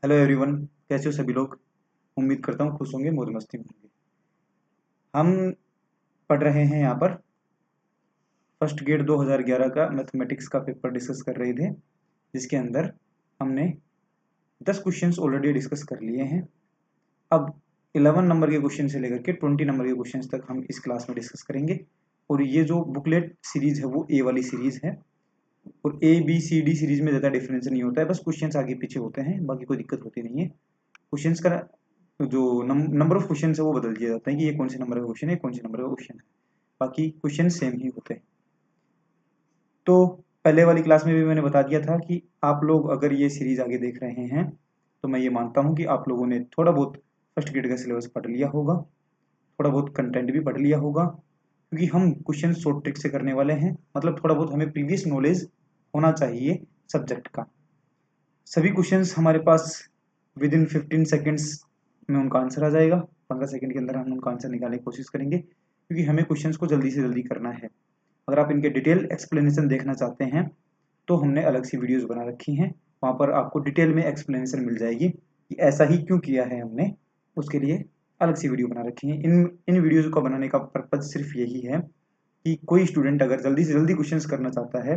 Hello everyone, कैसे हो सभी लोग। उम्मीद करता हूँ खुश होंगे, मौज मस्ती में होंगे। हम पढ़ रहे हैं यहाँ पर फर्स्ट गेट 2011 का मैथमेटिक्स का पेपर डिस्कस कर रहे थे, जिसके अंदर हमने 10 क्वेश्चंस ऑलरेडी डिस्कस कर लिए हैं। अब 11 नंबर के क्वेश्चन से लेकर के 20 नंबर के क्वेश्चंस तक हम इस क्लास में डिस्कस करेंगे। और ये जो बुकलेट सीरीज है वो ए वाली सीरीज है, और A B C D series में ज़्यादा डिफरेंस नहीं होता है, बस क्वेश्चंस आगे पीछे होते हैं, बाकी कोई दिक्कत होती नहीं है। क्वेश्चंस का जो नंबर ऑफ क्वेश्चन है वो बदल दिया जाता है कि ये कौन से नंबर का क्वेश्चन है, कौन से नंबर का क्वेश्चन है, बाकी क्वेश्चन सेम ही होते हैं। तो पहले वाली क्लास में भी मैंने बता दिया था कि आप लोग अगर ये सीरीज आगे देख रहे हैं तो मैं ये मानता हूँ कि आप लोगों ने थोड़ा बहुत फर्स्ट ग्रेड का सिलेबस पढ़ लिया होगा, थोड़ा बहुत कंटेंट भी पढ़ लिया होगा, क्योंकि हम क्वेश्चन शॉर्ट ट्रिक से करने वाले हैं। मतलब थोड़ा बहुत हमें प्रीवियस नॉलेज होना चाहिए सब्जेक्ट का। सभी क्वेश्चंस हमारे पास विद इन 15 सेकेंड्स में उनका आंसर आ जाएगा। 15 सेकंड के अंदर हम उनका आंसर निकालने की कोशिश करेंगे, क्योंकि हमें क्वेश्चंस को जल्दी से जल्दी करना है। अगर आप इनके डिटेल एक्सप्लेनेशन देखना चाहते हैं तो हमने अलग सी वीडियोस बना रखी हैं, वहाँ पर आपको डिटेल में एक्सप्लेनेशन मिल जाएगी कि ऐसा ही क्यों किया है हमने। उसके लिए अलग सी वीडियो बना रखी है। इन वीडियोज़ को बनाने का पर्पज़ सिर्फ यही है कि कोई स्टूडेंट अगर जल्दी से जल्दी क्वेश्चंस करना चाहता है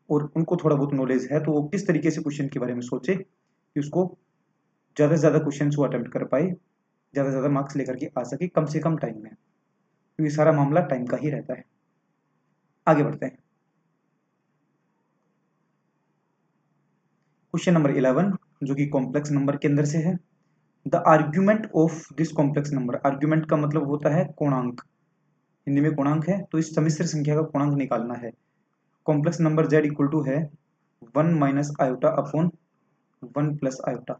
और उनको थोड़ा बहुत नॉलेज है, तो वो किस तरीके से क्वेश्चन के बारे में सोचे कि उसको ज़्यादा से ज़्यादा क्वेश्चन वो अटेम्प्ट कर पाए, ज़्यादा से ज़्यादा मार्क्स लेकर के आ सके कम से कम टाइम में, क्योंकि सारा मामला टाइम का ही रहता है। आगे बढ़ते हैं। क्वेश्चन नंबर 11 जो कि कॉम्प्लेक्स नंबर के अंदर से है। The argument of this complex number, argument का मतलब होता है पूर्णांक, हिंदी में पूर्णांक है, तो इस सम्मिश्र संख्या का पूर्णांक निकालना है। Complex number z equal to है 1 minus iota upon 1 plus iota.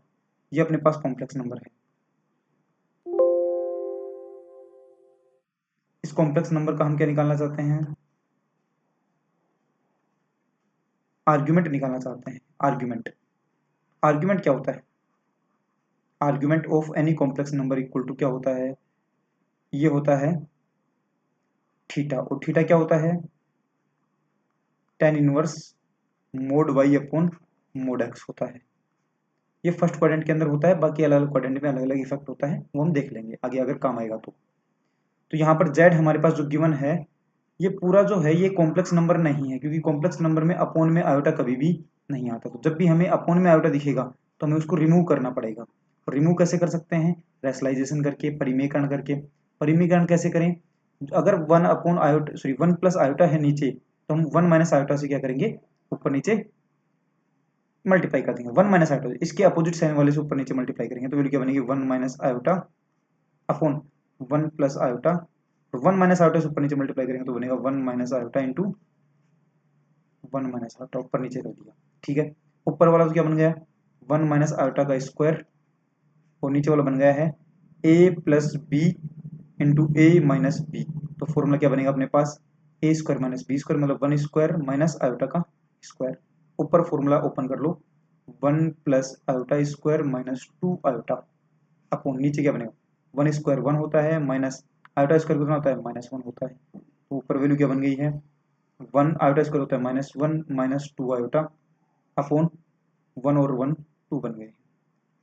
ये अपने पास कॉम्प्लेक्स नंबर है। इस कॉम्प्लेक्स नंबर का हम क्या निकालना चाहते हैं, आर्ग्यूमेंट निकालना चाहते हैं। आर्ग्यूमेंट, आर्ग्यूमेंट क्या होता है, argument of any complex number equal to क्या होता है, ये होता है थीटा। और थीटा क्या होता है, tan inverse mode y upon mode x होता है। ये फर्स्ट क्वाड्रेंट के अंदर होता है, बाकी अलग अलग क्वाड्रेंट में अलग अलग इफेक्ट होता है, वो हम देख लेंगे आगे अगर काम आएगा तो यहाँ पर z हमारे पास जो गिवन है, ये पूरा जो है ये कॉम्प्लेक्स नंबर नहीं है, क्योंकि कॉम्प्लेक्स नंबर में अपोन में आयोटा कभी भी नहीं आता। तो जब भी हमें अपोन में आयोटा दिखेगा तो हमें उसको रिमूव करना पड़ेगा। और रिमूव कैसे कर सकते हैं, रैशनलाइजेशन करके, परिमेयकरण करके। परिमेयकरण कैसे करें, अगर 1 upon iota sorry 1 plus iota है नीचे, तो हम 1 माइनस आयोटा से क्या करेंगे, ऊपर नीचे मल्टीप्लाई कर देंगे। 1 माइनस आयोटा इसके अपोजिट साइन वाले से ऊपर नीचे मल्टीप्लाई करेंगे, तो वैल्यू क्या बनेगी, 1 minus iota upon 1 plus iota. तो 1 माइनस आयोटा से ऊपर नीचे मल्टीप्लाई करेंगे तो बनेगा 1 minus iota into 1 minus iota, ऊपर नीचे कर दिया। ठीक है, ऊपर वाला तो क्या बन गया, 1 माइनस आयोटा का स्क्वायर, और नीचे वाला बन गया है a plus B into A minus B. तो फॉर्मूला क्या बनेगा अपने पास, A square minus B square, मतलब 1 स्क्वायर माइनस आयोटा का स्क्वायर। ऊपर फॉर्मूला ओपन कर लो, 1 plus iota square minus 2 iota upon नीचे क्या बनेगा, 1 स्क्वायर 1 होता है, माइनस आयोटा स्क्वायर कितना होता है, -1 होता है। तो ऊपर वैल्यू क्या बन गई है, 1 आयोटा स्क्वायर होता है -1 माइनस 2 आयोटा अपॉन 1 और 1 2 बन गए।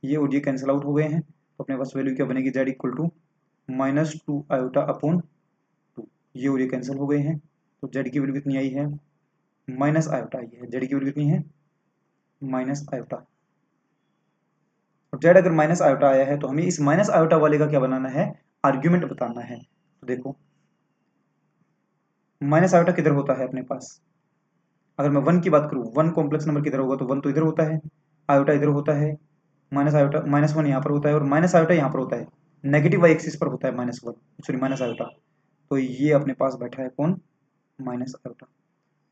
ये और ये कैंसिल आउट हो गए हैं, तो अपने पास वैल्यू क्या बनेगी, z equal to -2 iota upon 2। ये और ये कैंसिल हो गए हैं, तो z की वैल्यू कितनी आई है, माइनस आयोटा आई है। z की वैल्यू कितनी है, माइनस आयोटा। और z अगर माइनस आयोटा आया है तो हमें इस माइनस आयोटा वाले का क्या बनाना है, आर्ग्यूमेंट बताना है। तो देखो माइनस आयोटा किधर होता है अपने पास, अगर मैं 1 की बात करूँ, 1 कॉम्प्लेक्स नंबर किधर होगा, तो 1 तो इधर होता है, आयोटा इधर होता है, माइनस आयोटा -1 यहाँ पर होता है, और माइनस आयोटा यहाँ पर होता है, नेगेटिव वाई एक्सिस पर होता है -1 सॉरी माइनस आयोटा। तो ये अपने पास बैठा है कौन, माइनस आयोटा।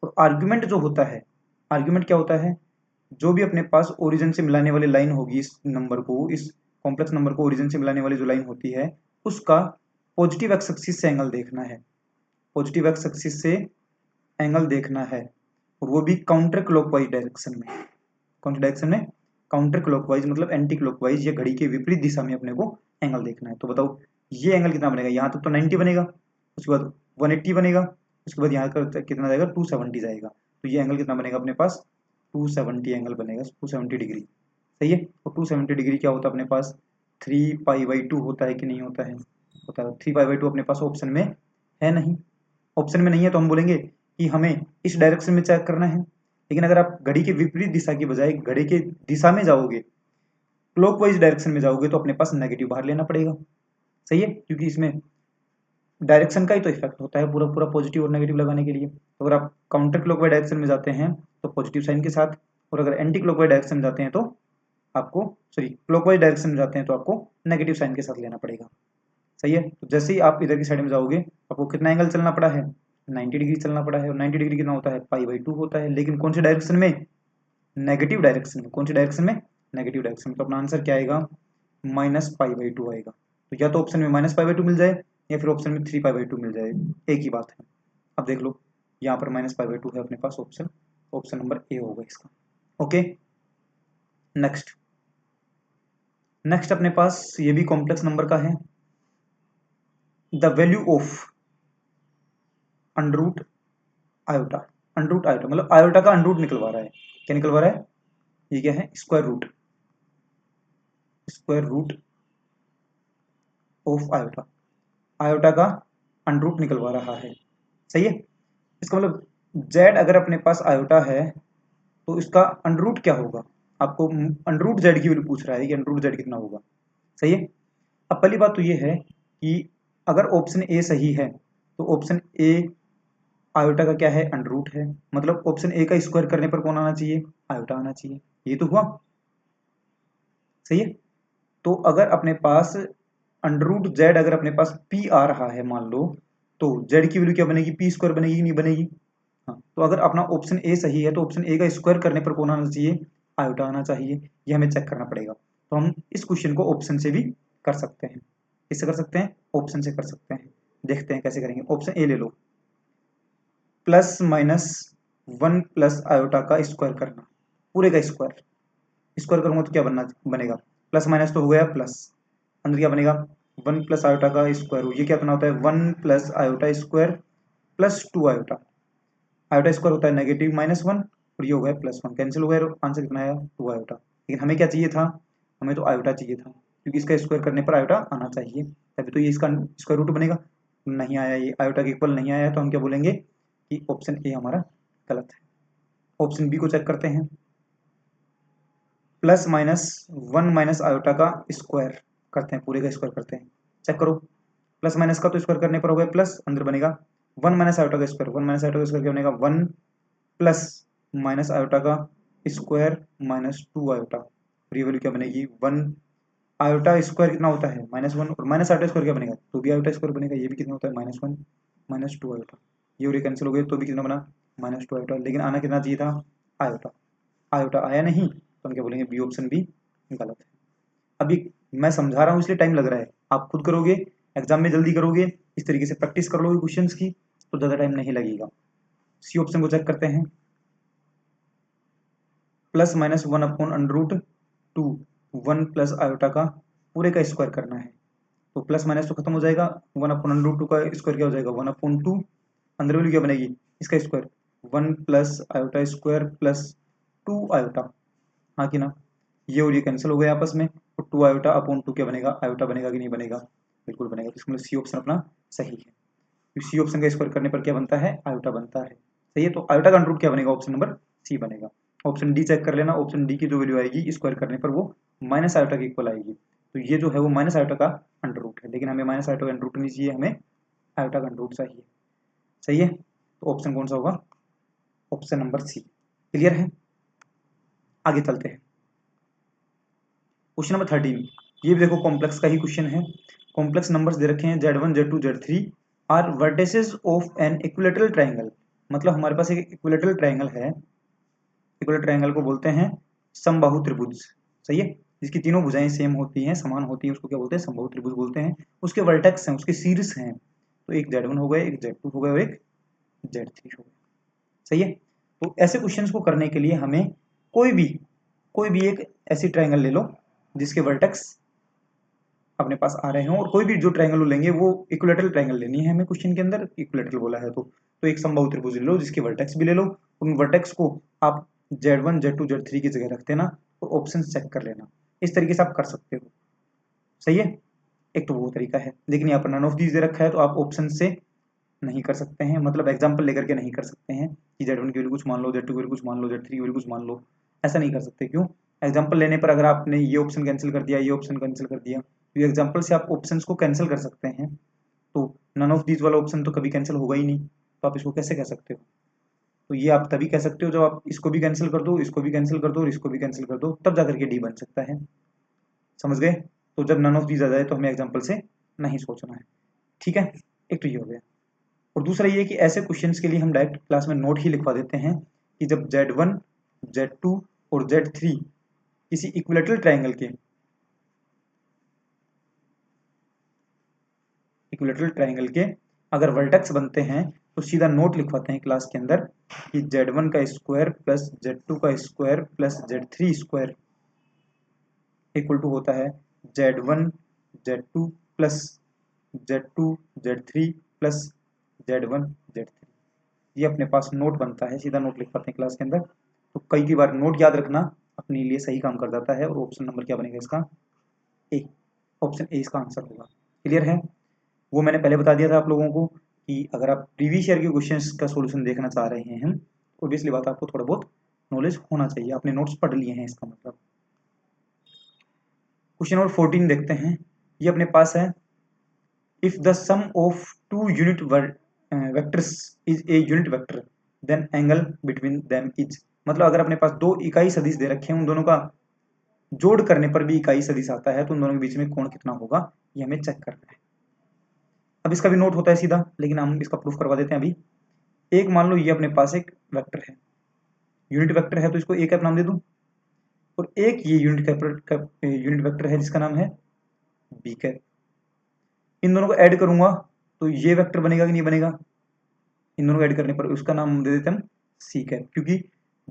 और आर्ग्यूमेंट जो होता है, आर्ग्यूमेंट क्या होता है, जो भी अपने पास ओरिजिन से मिलाने वाली लाइन होगी, इस नंबर को, इस कॉम्प्लेक्स नंबर को ओरिजिन से मिलाने वाली जो लाइन होती है, उसका पॉजिटिव एक्स एक्सिस से एंगल देखना है, पॉजिटिव एक्स एक्सिस से एंगल देखना है, और वो भी काउंटर क्लॉकवाइज डायरेक्शन में। कौन सी डायरेक्शन में, काउंटर क्लॉकवाइज, मतलब एंटी क्लॉकवाइज या घड़ी के विपरीत दिशा में अपने को एंगल देखना है। तो बताओ ये एंगल कितना बनेगा, यहाँ तक तो 90 बनेगा, उसके बाद 180 बनेगा, उसके बाद यहाँ का कितना जाएगा, 270 जाएगा। तो ये एंगल कितना बनेगा अपने पास, 270 एंगल बनेगा, 270 डिग्री। सही है। और 270 डिग्री क्या होता है अपने पास, 3π/2 होता है कि नहीं होता है, होता है। 3π/2 अपने पास ऑप्शन में है नहीं, ऑप्शन में नहीं है तो हम बोलेंगे कि हमें इस डायरेक्शन में चेक करना है। लेकिन अगर आप घड़ी के विपरीत दिशा की बजाय घड़ी के दिशा में जाओगे, क्लॉकवाइज डायरेक्शन में जाओगे, तो अपने पास नेगेटिव बाहर लेना पड़ेगा। सही है, क्योंकि इसमें डायरेक्शन का ही तो इफेक्ट होता है पूरा पूरा पॉजिटिव और नेगेटिव लगाने के लिए। तो अगर आप काउंटर क्लॉकवाइज डायरेक्शन में जाते हैं तो पॉजिटिव साइन के साथ, और अगर एंटी क्लॉकवाइज डायरेक्शन में जाते हैं तो आपको, सॉरी, क्लॉकवाइज डायरेक्शन में जाते हैं तो आपको नेगेटिव साइन के साथ लेना पड़ेगा। सही है। तो जैसे ही आप इधर की साइड में जाओगे, आपको कितना एंगल चलना पड़ा है, 90 डिग्री चलना पड़ा है। और 90 डिग्री कितना होता है, π/2 होता है। लेकिन कौन सी डायरेक्शन में, नेगेटिव डायरेक्शन में। कौन सी डायरेक्शन में, नेगेटिव डायरेक्शन में। तो अपना आंसर क्या आएगा, -π/2 आएगा। तो या तो ऑप्शन में -π/2 मिल जाए या फिर ऑप्शन में 3π/2 मिल जाए, एक ही बात है। अब देख लो, यहाँ पर -π/2 है अपने पास ऑप्शन, ऑप्शन नंबर ए होगा इसका। ओके, नेक्स्ट अपने पास ये भी कॉम्प्लेक्स नंबर का है। The value of under root iota, under root iota मतलब आयोटा का अंडरूट निकलवा रहा है। क्या निकलवा रहा है, ये क्या है, square root, square root of iota, iota का अंडरूट निकलवा रहा है। सही है। इसका मतलब जेड अगर अपने पास आयोटा है तो इसका अंडरूट क्या होगा, आपको अंडरूट जेड की वैल्यू पूछ रहा है कि अंडरूट जेड कितना होगा। सही है। अब पहली बात तो ये है कि अगर ऑप्शन ए सही है तो ऑप्शन ए आयोटा का क्या है, अंडरूट है। मतलब ऑप्शन ए का स्क्वायर करने पर कौन आना चाहिए, आयोटा आना चाहिए। ये तो हुआ। सही है। तो अगर अपने पास अंडरूट जेड अगर अपने पास पी आ रहा है मान लो, तो जेड की वैल्यू क्या बनेगी, पी स्क्वायर बनेगी कि नहीं बनेगी। हाँ, तो अगर अपना ऑप्शन ए सही है तो ऑप्शन ए का स्क्वायर करने पर कौन आना चाहिए, आयोटा आना चाहिए। ये हमें चेक करना पड़ेगा। तो हम इस क्वेश्चन को ऑप्शन से भी कर सकते हैं। किससे कर सकते हैं, ऑप्शन से कर सकते हैं। देखते हैं कैसे करेंगे। ऑप्शन ए ले लो, +-1 प्लस आयोटा का स्क्वायर करना, पूरे का स्क्वायर। स्क्वायर करूंगा तो क्या बनेगा, प्लस माइनस तो हो गया प्लस, अंदर क्या बनेगा, 1 प्लस आयोटा का स्क्वायर। ये क्या होता है, 1 plus iota square plus 2 iota. Iota square होता है -1 और ये हो गया +1, कैंसिल हो गया। आंसर कितना आया, 2 आयोटा। लेकिन हमें क्या चाहिए था, हमें तो आयोटा चाहिए था, क्योंकि इसका स्क्वायर करने पर आयोटा आना चाहिए, तभी तो ये इसका स्क्वायर रूट बनेगा। नहीं आया, ये आयोटा के इक्वल नहीं आया, तो हम क्या बोलेंगे कि ऑप्शन ए हमारा गलत है। ऑप्शन बी को चेक करते हैं। +-1 माइनस आयोटा का स्क्वायर करते हैं, पूरे का स्क्वायर करते हैं। चेक करो, प्लस माइनस का तो स्क्वायर करने पर हो गया प्लस, अंदर बनेगा 1 माइनस आयोटा का स्क्वायर। 1 माइनस आयोटा का स्क्वायर क्या बनेगा, 1 प्लस माइनस आयोटा का स्क्वायर -2 आयोटा। और ये वैल्यू क्या बनेगी, 1 आयोटा स्क्वायर कितना होता है, -1, और माइनस आयोटा स्क्वायर क्या बनेगा, तो भी आयोटा स्क्वायर बनेगा। ये भी कितना होता है, -1 -2 आयोटा। ये और ये कैंसिल हो गए तो भी कितना बना, -2 आयोटा। लेकिन आना कितना चाहिए था, आयोटा। आयोटा आया नहीं, तो हम क्या बोलेंगे, बी ऑप्शन भी गलत है। अभी मैं समझा रहा हूँ इसलिए टाइम लग रहा है, आप खुद करोगे एग्जाम में जल्दी करोगे, इस तरीके से प्रैक्टिस कर लोगे क्वेश्चंस की, तो ज़्यादा टाइम नहीं लगेगा। सी ऑप्शन को चेक करते हैं। +-1/√2, 1 प्लस आयोटा का पूरे का स्क्वायर करना है। तो प्लस माइनस तो खत्म हो जाएगा, 1/√2 का स्क्वायर क्या हो जाएगा, 1/2। अंदर वैल्यू क्या बनेगी, इसका square 1 plus iota square plus 2 iota. हाँ कि ना, ये और ये कैंसिल हो गए आपस में, तो 2 आयोटा अपॉन 2 क्या बनेगा, आयोटा बनेगा कि नहीं बनेगा, बिल्कुल बनेगा। तो इसका मतलब सी ऑप्शन अपना सही है। तो सी ऑप्शन का स्क्वायर करने पर क्या बनता है, आयोटा बनता है। सही है। तो आयोटा का अंडरूट क्या बनेगा, ऑप्शन नंबर सी बनेगा। ऑप्शन डी चेक कर लेना, ऑप्शन डी की जो वैल्यू आएगी स्क्वायर करने पर वो माइनस आयोटा के इक्वल आएगी। तो ये जो है वो माइनस आयोटा का अंडरूट है, लेकिन हमें माइनस आयोटा का अंडरूट नहीं चाहिए, हमें आयोटा का अंडरूट चाहिए। सही है। तो ऑप्शन कौन सा होगा, ऑप्शन नंबर सी। क्लियर है। आगे चलते हैं। क्वेश्चन नंबर 13, ये भी देखो कॉम्प्लेक्स का ही क्वेश्चन है। कॉम्प्लेक्स नंबर्स दे रखे हैं, Z1 Z2 Z3 are vertices of an equilateral triangle. मतलब हमारे पास एक इक्विलेटरल ट्राइंगल है, इक्विलेटरल ट्राइंगल को बोलते हैं समबाहु त्रिभुज। सही है। जिसकी तीनों भुजाएं सेम होती हैं, समान होती हैं, उसको क्या बोलते हैं, समबाहु त्रिभुज बोलते हैं। उसके वर्टेक्स हैं, उसके शीर्ष हैं, तो एक Z1 हो गए, एक Z2 हो गए और एक Z3 हो गए। सही है। तो ऐसे क्वेश्चंस को करने के लिए हमें कोई भी एक ऐसी ट्राइंगल ले लो जिसके वर्टेक्स अपने पास आ रहे हों, और कोई भी जो ट्राइंगल लेंगे वो इक्विलेटरल ट्राइंगल लेनी है हमें। क्वेश्चन के अंदर इक्विलेटरल बोला है तो एक समबाहु त्रिभुज ले लो जिसके वर्टेक्स भी ले लो। उन वर्टेक्स को आप Z1 Z2 Z3 की जगह रखते ना, तो और ऑप्शन चेक कर लेना। इस तरीके से आप कर सकते हो, सही है। एक तो वो तरीका है, लेकिन यहाँ पर नन ऑफ दीज दे रखा है तो आप ऑप्शन से नहीं कर सकते हैं, मतलब एग्जाम्पल लेकर के नहीं कर सकते हैं कि Z1 की वैल्यू कुछ मान लो, Z2 की वैल्यू कुछ मान लो, Z3 की वैल्यू कुछ मान लो, ऐसा नहीं कर सकते। क्यों? एग्जाम्पल लेने पर अगर आपने ये ऑप्शन कैंसिल कर दिया, ये ऑप्शन कैंसिल कर दिया, तो ये एग्जाम्पल से आप ऑप्शंस को कैंसिल कर सकते हैं, तो नन ऑफ दीज वाला ऑप्शन तो कभी कैंसिल होगा ही नहीं, तो आप इसको कैसे कह सकते हो? तो ये आप तभी कह सकते हो जब आप इसको भी कैंसिल कर दो, इसको भी कैंसिल कर दो और इसको भी कैंसिल कर दो, तब जाकर के डी बन सकता है। समझ गए? तो जब नन ऑफ दीज आ जाए तो हमें एग्जाम्पल से नहीं सोचना है, ठीक है। एक तो ये हो गया, और दूसरा ये कि ऐसे क्वेश्चंस के लिए हम डायरेक्ट क्लास में नोट ही लिखवा देते हैं कि जब Z1, Z2 और Z3 किसी इक्विलेटरल ट्रायंगल के अगर वर्टेक्स बनते हैं तो सीधा नोट लिखवाते हैं क्लास के अंदर कि Z1 का स्क्वायर प्लस Z2 का square plus Z3 square equal to होता है Z1 Z2 plus Z2 Z3 plus Z1 Z3। ये अपने पास नोट बनता है, सीधा नोट लिख पाते हैं क्लास के अंदर। तो कई बार नोट याद रखना अपने लिए सही काम कर जाता है, और ऑप्शन नंबर क्या बनेगा इसका? ए। ऑप्शन ए इसका आंसर होगा। क्लियर है? वो मैंने पहले बता दिया था आप लोगों को कि अगर आप प्रीवियस ईयर के क्वेश्चंस का सॉल्यूशन देखना चाह रहे हैं, ऑब्वियसली बात आपको थोड़ा बहुत नॉलेज होना चाहिए, आपने नोट्स पढ़ लिए हैं इसका मतलब। क्वेश्चन नंबर 14 देखते हैं, ये अपने पास है, if the sum of two unit vectors is a unit vector then angle between them is. मतलब अगर अपने पास दो इकाई सदिश दे रखे हैं, उन दोनों का जोड़ करने पर भी इकाई सदिश आता है, तो उन दोनों के बीच में कोण कितना होगा ये हमें चेक करना है। अब इसका भी नोट होता है सीधा, लेकिन हम इसका प्रूफ करवा देते हैं अभी। एक मान लो ये अपने पास एक वेक्टर है, यूनिट वेक्टर है, तो इसको ए कैप नाम दे दूं, और एक ये यूनिट वेक्टर है जिसका नाम है बी कैप। इन दोनों को ऐड करूंगा तो ये वेक्टर बनेगा कि नहीं बनेगा? इन दोनों को ऐड करने पर उसका नाम दे देते हैं हम सी कैप, क्योंकि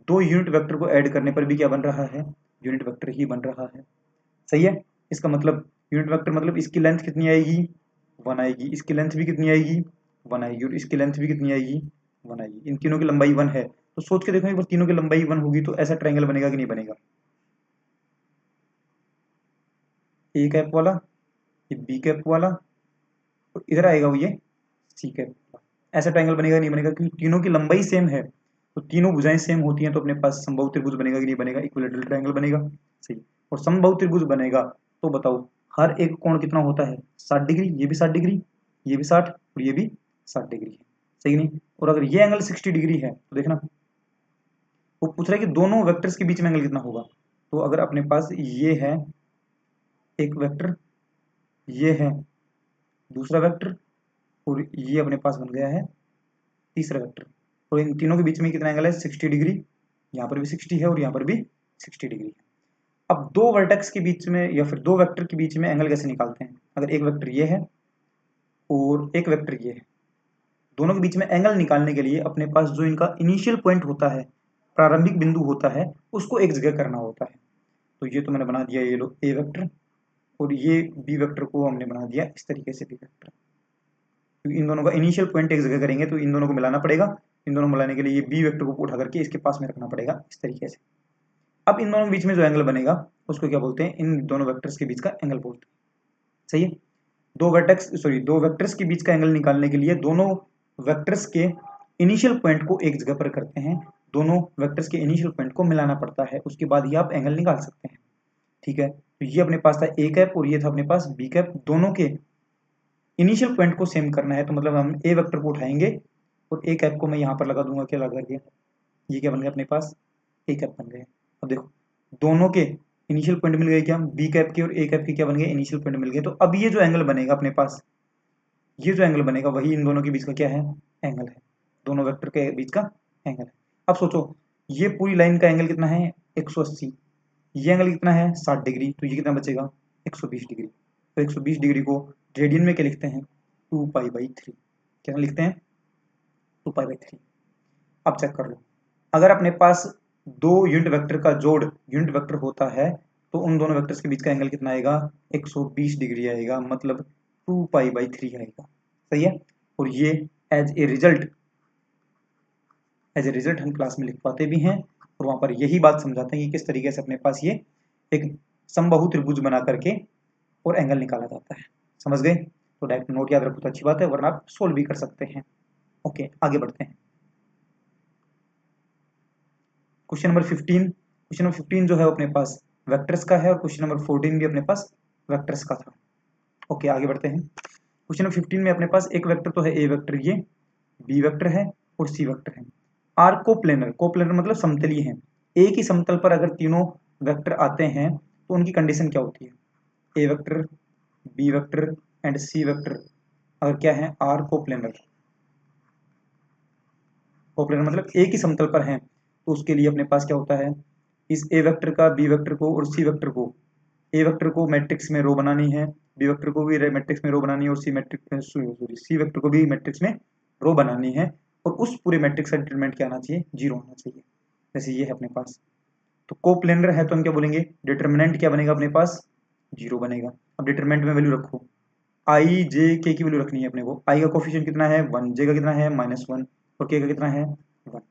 दो यूनिट वेक्टर को ऐड करने पर भी क्या बन रहा है? यूनिट वेक्टर ही बन रहा है। सही है? इसका मतलब यूनिट वेक्टर मतलब इसकी लेंथ कितनी आएगी? 1 आएगी, इसकी लेंथ भी कितनी आएगी? 1 आएगी, और इसकी लेंथ भी कितनी आएगी? 1 आएगी। इन तीनों की लंबाई 1 है, तो सोच के देखो एक बार, तीनों की लंबाई 1 होगी तो ऐसा ट्रायंगल बनेगा कि नहीं बनेगा? ए कैप वाला, ये बी कैप वाला, और इधर आएगा वो ये सी कैप। ऐसा ट्रायंगल बनेगा नहीं बनेगा? क्योंकि तीनों की लंबाई सेम है, तो तीनों भुजाएं सेम होती हैं, तो अपने पास समबाहु त्रिभुज बनेगा कि नहीं बनेगा? इक्विलेटरल ट्रायंगल बनेगा। सही। और समबाहु त्रिभुज बनेगा तो बताओ हर एक कोण कितना होता है? 60 डिग्री। ये भी 60 डिग्री, ये भी 60 और ये भी 60 डिग्री है। सही नहीं? और अगर ये एंगल 60 डिग्री है तो देखना वो पूछ रहा है कि दोनों वेक्टर्स के बीच में एंगल कितना होगा। तो अगर अपने पास ये है एक वेक्टर, ये है दूसरा वेक्टर, और ये अपने पास बन गया है तीसरा वेक्टर, और इन तीनों के बीच में कितना एंगल है? 60 डिग्री। यहाँ पर भी 60 है और यहाँ पर भी 60 डिग्री है। अब दो वर्टेक्स के बीच में या फिर दो वेक्टर के बीच में एंगल कैसे निकालते हैं? अगर एक वेक्टर ये है और एक वेक्टर ये है, दोनों के बीच में एंगल निकालने के लिए अपने पास जो इनका इनिशियल पॉइंट होता है, प्रारंभिक बिंदु होता है, उसको एक जगह करना होता है। तो ये तो मैंने बना दिया ये लो ए वेक्टर, और ये बी वेक्टर को हमने बना दिया इस तरीके से बी वेक्टर। क्योंकि इन दोनों का इनिशियल पॉइंट एक जगह करेंगे तो इन दोनों को मिलाना पड़ेगा। इन दोनों को मिलाने के लिए ये बी वेक्टर को उठा करके इसके पास में रखना पड़ेगा इस तरीके से। अब इन दोनों के बीच में जो एंगल बनेगा उसको क्या बोलते हैं? इन दोनों वेक्टर्स के बीच का एंगल बोलते हैं। सही है? दो वेक्टर्स के बीच का एंगल निकालने के लिए दोनों वेक्टर्स के इनिशियल पॉइंट को एक जगह पर करते हैं, दोनों वेक्टर्स के इनिशियल पॉइंट को मिलाना पड़ता है, उसके बाद ही आप एंगल निकाल सकते हैं। ठीक है? तो ये अपने पास था ए कैप और ये था अपने पास बी कैप, दोनों के इनिशियल पॉइंट को सेम करना है, तो मतलब हम ए वेक्टर को उठाएंगे और ए कैप को मैं यहाँ पर लगा दूंगा, क्या लगा करके, ये क्या बन गया अपने पास? ए कैप बन गए। अब देखो दोनों के इनिशियल पॉइंट मिल गए, क्या बी कैप के और ए कैप के क्या बन गए? इनिशियल पॉइंट मिल गए। तो अब ये जो एंगल बनेगा अपने पास, ये जो एंगल बनेगा वही इन दोनों के बीच का क्या है? एंगल है, दोनों वेक्टर के बीच का एंगल है। अब सोचो ये पूरी लाइन का एंगल कितना है? 180। ये एंगल कितना है? 60 डिग्री। तो ये कितना बचेगा? 120 डिग्री। तो 120 डिग्री को रेडियन में क्या लिखते हैं? 2π/3। क्या लिखते हैं? 2π/3। अब चेक कर लो, अगर अपने पास दो यूनिट वेक्टर का जोड़ यूनिट वेक्टर होता है तो उन दोनों वेक्टर्स के बीच का एंगल कितना आएगा? 120 डिग्री आएगा, मतलब 2π/3 आएगा। सही है? और ये एज ए रिजल्ट हम क्लास में लिख पाते भी हैं, और वहां पर यही बात समझाते हैं कि किस तरीके से अपने पास ये एक समबाहु त्रिभुज बना करके और एंगल निकाला जाता है। समझ गए? तो डायरेक्ट नोट याद रखो तो अच्छी बात है, वरना आप सोल्व भी कर सकते हैं। ओके, आगे बढ़ते हैं। Question number 15। क्वेश्चन नंबर 15 जो है अपने पास वेक्टर्स का है और क्वेश्चन नंबर 14 भी अपने पास वेक्टर्स का था। ओके, आगे बढ़ते हैं। क्वेश्चन नंबर 15 में अपने पास एक वेक्टर तो है ए वेक्टर, ये बी वेक्टर है और सी वेक्टर है। आर कोप्लेनर, कोप्लेनर मतलब समतलीय है। एक ही समतल पर अगर तीनों वेक्टर आते हैं तो उनकी कंडीशन क्या होती है? A vector, b vector and c vector अगर क्या है? Are coplanar. कोप्लेनर मतलब एक ही समतल पर है, तो उसके लिए अपने पास क्या होता है? इस ए वेक्टर का बी वेक्टर को और सी वेक्टर को, ए वेक्टर को मैट्रिक्स में रो बनानी है, बी वेक्टर को भी मैट्रिक्स में रो बनानी है और सी वेक्टर को भी मैट्रिक्स में रो बनानी है। और उस पूरे मैट्रिक्स का डिटरमिनेंट क्या आना चाहिए? 0 होना चाहिए। जैसे ये है अपने पास, तो कोप्लेनर है तो हम क्या बोलेंगे? डिटरमिनेंट क्या बनेगा अपने पास? 0 बनेगा। अब डिटरमिनेंट में वैल्यू रखो, आई जे के की वैल्यू रखनी है अपने को। आई का कोफिशिएंट कितना है? 1, जे का कितना है? -1 और के का कितना है? 1।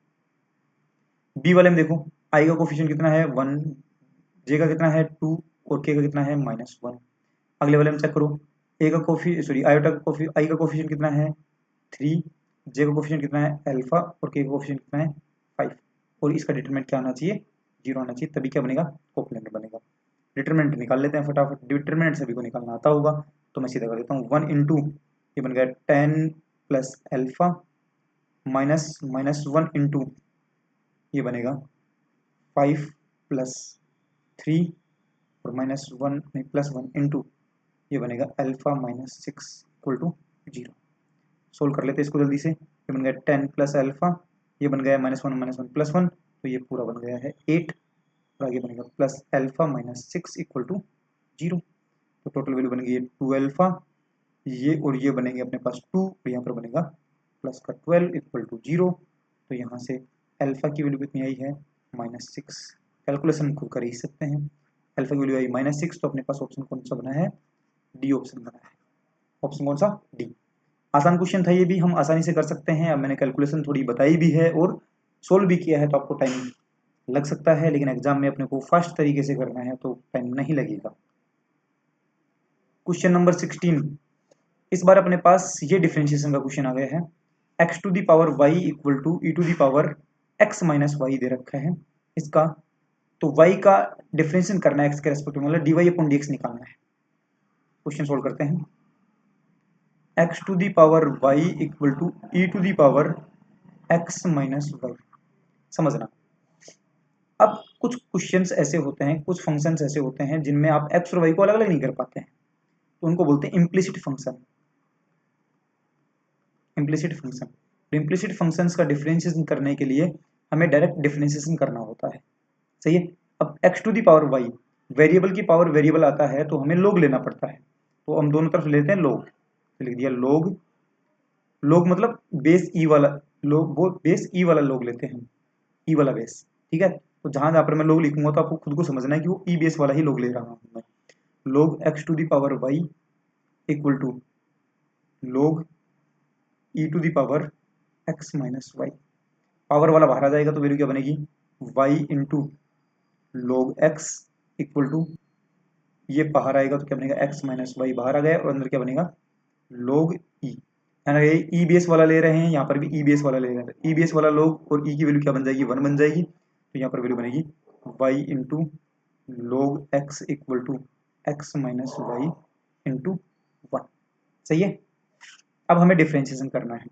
बी वाले में देखो, आई का कोफिशिएंट कितना है? 1, जे का कितना है? 2 और के का कितना है? -1। अगले वाले में चेक करो, ए का कोफी सॉरी आयोटा का कोफी आई का कोफिशिएंट कितना है? 3, जे का कोफिशिएंट कितना है? अल्फा और के का कोफिशिएंट कितना है? 5। और इसका डिटरमिनेंट क्या आना चाहिए? 0 आना चाहिए, तभी क्या बनेगा? कोप्लेनर बनेगा। डिटरमिनेंट निकाल लेते हैं फटाफट। डिटरमिनेंट सभी को निकालना आता होगा, तो मैं सीधा कर देता हूँ। 1 इंटू ये बन गया 10 प्लस अल्फा माइनस -1 इंटू ये बनेगा 5 प्लस 3 और -1 नहीं +1 इंटू ये बनेगा अल्फा -6 इक्वल टू 0। सोल्व कर लेते हैं इसको जल्दी से। ये बन गया 10 प्लस अल्फा, ये बन गया -1 प्लस 1, तो ये पूरा बन गया है 8 और आगे बनेगा प्लस अल्फा -6 इक्वल टू 0। तो टोटल वैल्यू बन गई 2 अल्फा, ये और ये बनेंगे अपने पास 2 और यहाँ पर बनेगा प्लस का 12 इक्वल टू 0। तो यहाँ से अल्फा की वैल्यू कितनी आई है? -6। कैलकुलेशन खुद कर ही सकते हैं। अल्फा की वैल्यू आई -6, तो अपने पास ऑप्शन कौन सा बना है? डी ऑप्शन बना है। ऑप्शन कौन सा? डी। आसान क्वेश्चन था ये भी, हम आसानी से कर सकते हैं। अब मैंने कैलकुलेशन थोड़ी बताई भी है और सोल्व भी किया है, तो आपको टाइम लग सकता है, लेकिन एग्जाम में अपने को फास्ट तरीके से करना है तो टाइम नहीं लगेगा। Question number 16। इस बार अपने पास ये डिफरेंशिएशन का क्वेश्चन आ गया है। x to the power y equal to e to the power x minus Y दे रखा है इसका। तो y का डिफरेंशिएशन करना है x के रेस्पेक्ट में, मतलब dy अपॉन dx निकालना है। क्वेश्चन सोल्व करते हैं। x to the power y equal to e to the power x minus Y. समझना, अब कुछ क्वेश्चंस ऐसे होते हैं, कुछ फंक्शंस ऐसे होते हैं जिनमें आप x और y को अलग अलग नहीं कर पाते हैं, तो उनको बोलते हैं implicit function. Implicit function, implicit functions का डिफरेंशिएशन करने के लिए हमें डायरेक्ट डिफरेंशिएशन करना होता है। सही है। अब x to the power y, variable की पावर वेरिएबल आता है तो हमें log लेना पड़ता है, तो हम दोनों तरफ लेते हैं log, तो लिख दिया log। log मतलब बेस ई वाला log, वो बेस ई वाला log लेते हैं, ई वाला बेस। ठीक है, तो जहां जहां पर मैं log लिखूंगा तो आपको खुद को समझना है कि वो ई बेस वाला ही log ले रहा हूं मैं। log x to the power y equal to log e to the power x minus Y. Power वाला बाहर आ जाएगा तो वैल्यू क्या बनेगी? y into log X equal to, ये बाहर आएगा तो क्या बनेगा? x माइनस वाई बाहर आ गया और अंदर क्या बनेगा? log e। है ना, ये ई बेस वाला ले रहे हैं, यहाँ पर भी ई बेस वाला ले रहे हैं। ई बेस वाला log और e की वैल्यू क्या बन जाएगी? 1 बन जाएगी, तो यहाँ पर वैल्यू बनेगी y into log X equal to X minus Y into 1। सही है। अब हमें डिफ्रेंशिएशन करना है।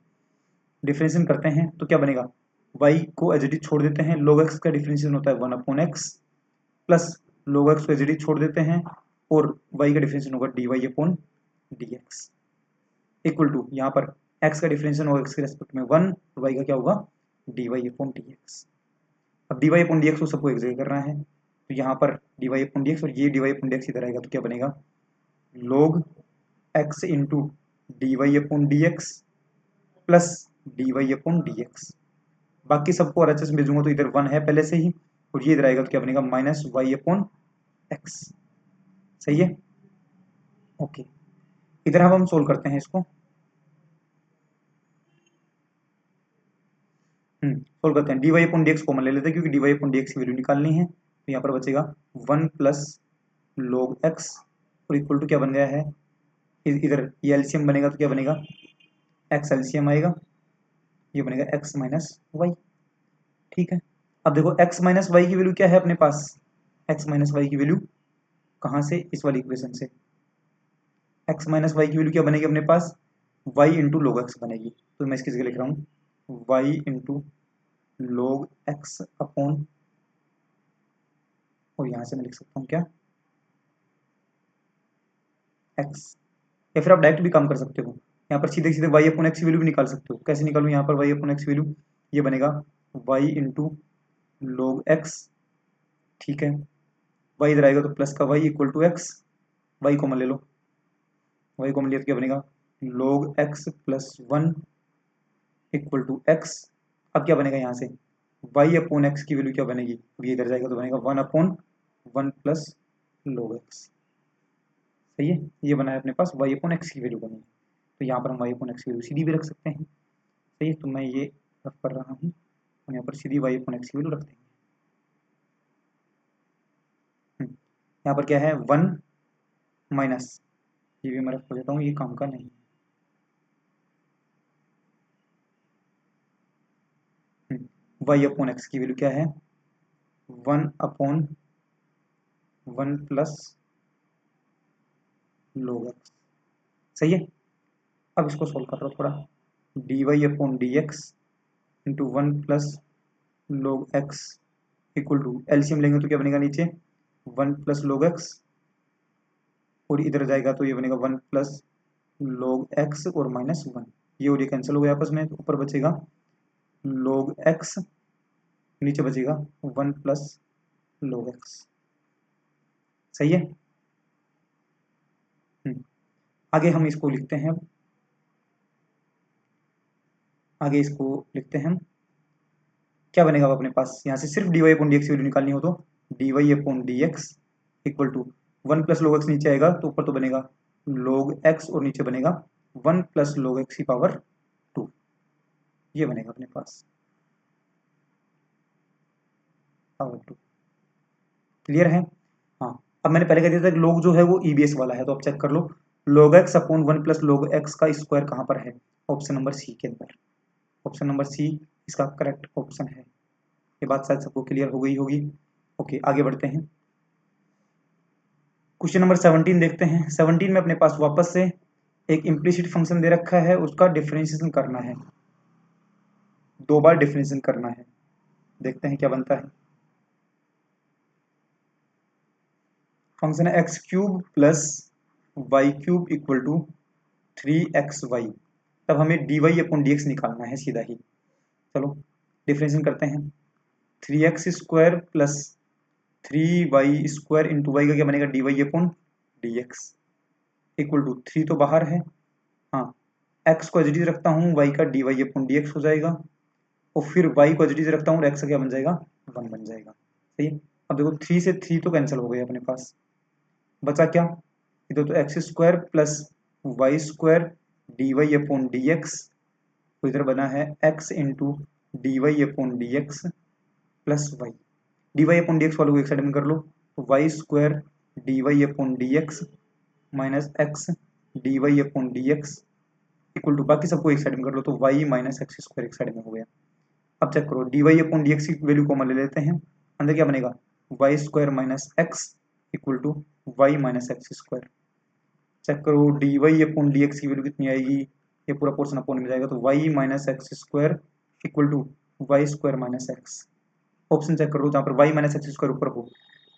डिफरेंशिएशन करते हैं तो क्या बनेगा? y को एज इट इज छोड़ देते हैं, log x का डिफरेंशिएशन होता है 1 upon X, plus log x को एज इट इज छोड़ देते हैं और y का डिफरेंशिएशन होगा dy upon dx equal to, यहाँ पर x का डिफरेंशिएशन होगा x के रेस्पेक्ट में 1 और y का क्या होगा? dy upon dx। अब dy अपॉन dx को सबको एक जगह करना है, तो यहाँ पर dy अपॉन dx और ये dy अपॉन dx इधर आएगा तो क्या बनेगा? log x into dy upon dx plus dy upon dx। बाकी सबको आरएचएस में भेजूंगा तो इधर 1 है पहले से ही, और ये इधर आएगा तो क्या बनेगा? Minus y upon x. सही है। ओके, इधर अब हम सोल्व करते हैं इसको। सोल्व करते हैं। dy अपॉन dx कॉमन ले लेते हैं क्योंकि dy अपॉन dx की वैल्यू निकालनी है। तो यहाँ पर बचेगा 1 प्लस log x और इक्वल टू क्या बन गया है, इधर ये एलसीएम बनेगा तो क्या बनेगा, x एलसीएम आएगा, ये बनेगा x माइनस वाई। ठीक है, अब देखो x माइनस वाई की वैल्यू क्या है अपने पास, x माइनस वाई की वैल्यू कहाँ से, इस वाली इक्वेशन से। x माइनस वाई की वैल्यू क्या बनेगी अपने पास, y इंटू लोग एक्स बनेगी। तो मैं इसकी जगह लिख रहा हूँ y इंटू लोग एक्स अपॉन, और यहाँ से मैं लिख सकता हूँ क्या, x, या फिर आप डायरेक्ट भी काम कर सकते हो, यहाँ पर सीधे सीधे y अपॉन एक्स की वैल्यू भी निकाल सकते हो। कैसे निकालूँ यहाँ पर y अपॉन एक्स की वैल्यू, ये बनेगा y इंटू लोग एक्स, ठीक है, y इधर आएगा तो प्लस का y equal to x, y common ले लो, y कॉमन लिया तो क्या बनेगा, log x plus 1 equal to x. अब क्या बनेगा यहाँ से, y अपॉन एक्स की वैल्यू क्या बनेगी, ये इधर जाएगा तो बनेगा 1 अपॉन 1 प्लस log x। सही है, ये बना है अपने पास y अपॉन एक्स की वैल्यू बनी है। तो यहाँ पर हम y अपॉन एक्स की वैल्यू सीधी भी रख सकते हैं। सही है, तो मैं ये रख कर रहा हूँ, हम यहाँ पर सीधी y अपॉन एक्स की वैल्यू रख देंगे। यहाँ पर क्या है 1 माइनस, ये भी मैं रख देता हूँ, ये काम का नहीं। y अपॉन एक्स की वैल्यू क्या है, 1 अपॉन 1 प्लस log x। सही है, अब इसको सोल्व कर रहा हूँ थोड़ा, dy upon d x into 1 plus log x equal to, LCM लेंगे तो क्या बनेगा नीचे 1 प्लस log x, और इधर जाएगा तो ये बनेगा 1 प्लस log x और माइनस 1, ये और ये कैंसिल हो गया आपस में, तो ऊपर बचेगा log x, नीचे बचेगा 1 प्लस log x। सही है, आगे हम इसको लिखते हैं, आगे इसको लिखते हैं हम, क्या बनेगा अपने पास, यहाँ से सिर्फ dy upon d x value निकालनी हो तो dy upon d x equal to 1 plus log x नीचे आएगा तो ऊपर तो बनेगा log x और नीचे बनेगा 1 प्लस log x की पावर 2, ये बनेगा अपने पास पावर 2। क्लियर है, हाँ। अब मैंने पहले कह दिया था कि log जो है वो EBS वाला है, तो आप चेक कर लो log x upon 1 plus log x का स्क्वायर कहाँ पर है, ऑप्शन नंबर सी के अंदर, ऑप्शन नंबर सी इसका करेक्ट ऑप्शन है। ये बात शायद सबको क्लियर हो गई होगी। ओके, आगे बढ़ते हैं, क्वेश्चन नंबर 17 देखते हैं। 17 में अपने पास वापस से एक इम्प्लिसिट फंक्शन दे रखा है, उसका डिफरेंशिएशन करना है, 2 बार डिफरेंशिएशन करना है, देखते हैं क्या बनता है। फंक्शन है x cube plus y cube equal to 3xy, तब हमें dy अपॉन डी एक्स निकालना है सीधा ही। चलो डिफरेंशिएशन करते हैं, 3x square plus 3y square into y का क्या बनेगा, dy upon d x equal to 3 तो बाहर है, हाँ, x को एज इट इज रखता हूँ, y का dy अपॉन डी एक्स हो जाएगा, और फिर y को एज इट इज रखता हूँ और x का क्या बन जाएगा, 1 बन जाएगा। सही है, अब देखो 3 से 3 तो कैंसिल हो गए अपने पास, बचा क्या, इधर तो x square plus y square d y upon d x, तो इधर बना है x into d y upon d x plus y, d y upon d x वालों को एक साइड में कर लो, तो y square d y upon d x minus x d y upon d x equal to, बाकी सबको एक साइड में कर लो, तो वाई माइनस एक्स स्क्वायर एक साइड में हो गया। अब चेक करो, d y upon d x की वैल्यू कॉमन ले लेते हैं, अंदर क्या बनेगा, y square minus x equal to y minus x square. Check करो d y upon d x की वैल्यू कितनी आएगी, ये पूरा पोर्शन अपॉन में जाएगा, तो y minus x square equal to y square minus x. Option check करो जहाँ पर वाई माइनस एक्स स्क्वायर ऊपर हो,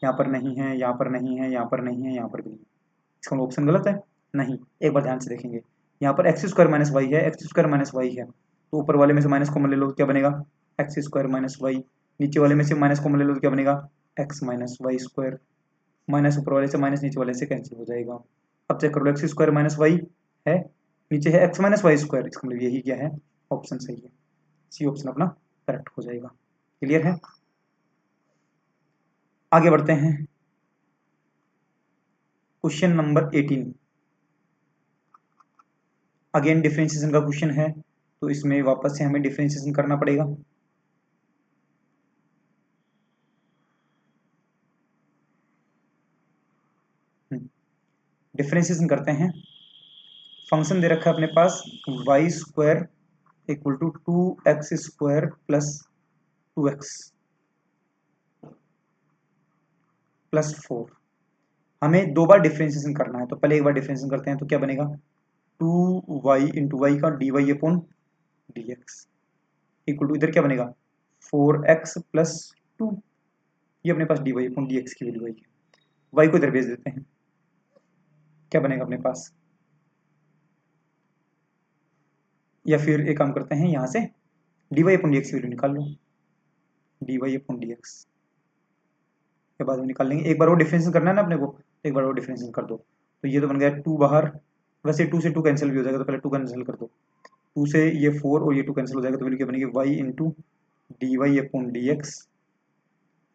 यहाँ पर नहीं है, यहाँ पर नहीं है, यहाँ पर नहीं है, यहाँ पर भी नहीं, इसका ऑप्शन गलत है, नहीं, एक बार ध्यान से देखेंगे, यहाँ पर एक्स स्क्वायर माइनस वाई है, एक्स स्क्वायर माइनस वाई है, तो ऊपर वाले में से माइनस कॉमन ले लो, क्या बनेगा, एक्स स्क्वायर माइनस वाई, नीचे वाले में से माइनस कॉमन ले लो तो क्या बनेगा, x minus y square, minus ऊपर वाले से माइनस नीचे वाले से कैंसिल हो जाएगा। अब चेक कर लो, एक्स स्क्वायर माइनस वाई है, नीचे है एक्स माइनस वाई स्क्वायर, इसका मतलब यही क्या है, ऑप्शन सही है, सी ऑप्शन अपना करेक्ट हो जाएगा। क्लियर है, आगे बढ़ते हैं, क्वेश्चन नंबर 18, अगेन डिफरेंशिएशन का क्वेश्चन है, तो इसमें वापस से हमें डिफरेंशिएशन करना पड़ेगा। डिफ्रेंशिएशन करते हैं। फंक्शन दे रखा है अपने पास y square equal to 2x square plus 2x plus 4। हमें दो बार डिफ्रेंशिएशन करना है, तो पहले एक बार डिफ्रेंशिएशन करते हैं, तो क्या बनेगा 2y इंटू वाई का d y upon d x equal to इधर क्या बनेगा 4x प्लस 2। ये अपने पास d y upon d x की वैल्यू आई है। वाई को इधर भेज देते हैं, क्या बनेगा अपने पास, या फिर एक काम करते हैं यहाँ से d y upon d x की वैल्यू निकाल लो, d y upon d x के बाद में निकाल लेंगे। एक बार वो डिफरेंशिएशन करना है ना अपने को, एक बार वो डिफरेंशिएशन कर दो, तो ये तो बन गया 2 बाहर, वैसे 2 से 2 कैंसिल भी हो जाएगा, तो पहले 2 कैंसिल कर दो, 2 से ये 4 और ये 2 कैंसिल हो जाएगा, तो वैल्यू क्या बनेगी y into d y upon d x